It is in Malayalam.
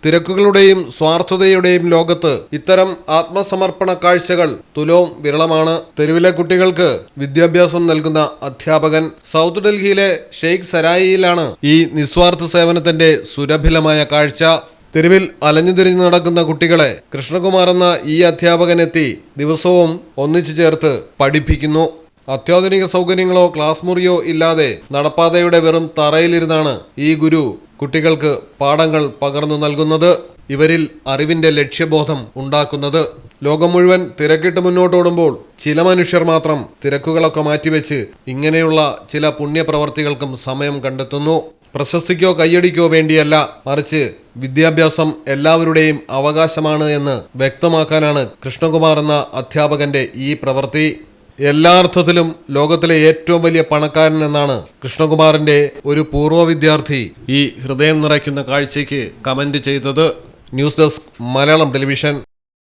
തിരക്കുകളുടെയും സ്വാർത്ഥതയുടെയും ലോകത്ത് ഇത്തരം ആത്മസമർപ്പണ കാഴ്ചകൾ തുലോം വിരളമാണ്. തെരുവിലെ കുട്ടികൾക്ക് വിദ്യാഭ്യാസം നൽകുന്ന അധ്യാപകൻ. സൗത്ത് ഡൽഹിയിലെ ഷെയ്ഖ് സരായിയിലാണ് ഈ നിസ്വാർത്ഥ സേവനത്തിന്റെ സുരഭിലമായ കാഴ്ച. തെരുവിൽ അലഞ്ഞുതിരിഞ്ഞു നടക്കുന്ന കുട്ടികളെ കൃഷ്ണകുമാർ എന്ന ഈ അധ്യാപകൻ എത്തി ദിവസവും ഒന്നിച്ചു ചേർത്ത് പഠിപ്പിക്കുന്നു. അത്യാധുനിക സൗകര്യങ്ങളോ ക്ലാസ് മുറിയോ ഇല്ലാതെ നടപ്പാതയുടെ വെറും തറയിലിരുന്നാണ് ഈ ഗുരു കുട്ടികൾക്ക് പാഠങ്ങൾ പകർന്നു നൽകുന്നത്. ഇവരിൽ അറിവിന്റെ ലക്ഷ്യബോധം ഉണ്ടാക്കുന്നത്. ലോകം മുഴുവൻ തിരക്കിട്ട് മുന്നോട്ടോടുമ്പോൾ ചില മനുഷ്യർ മാത്രം തിരക്കുകളൊക്കെ മാറ്റിവെച്ച് ഇങ്ങനെയുള്ള ചില പുണ്യപ്രവർത്തികൾക്കും സമയം കണ്ടെത്തുന്നു. പ്രശസ്തിക്കോ കയ്യടിക്കോ വേണ്ടിയല്ല, മറിച്ച് വിദ്യാഭ്യാസം എല്ലാവരുടെയും അവകാശമാണ് എന്ന് വ്യക്തമാക്കാനാണ് കൃഷ്ണകുമാർ എന്ന അധ്യാപകന്റെ ഈ പ്രവൃത്തി. എല്ലാ അർത്ഥത്തിലും ലോകത്തിലെ ഏറ്റവും വലിയ പണക്കാരൻ എന്നാണ് കൃഷ്ണകുമാറിന്റെ ഒരു പൂർവ്വ വിദ്യാർത്ഥി ഈ ഹൃദയം നിറയ്ക്കുന്ന കാഴ്ചയ്ക്ക് കമന്റ് ചെയ്തത്. News desk, Malayalam television.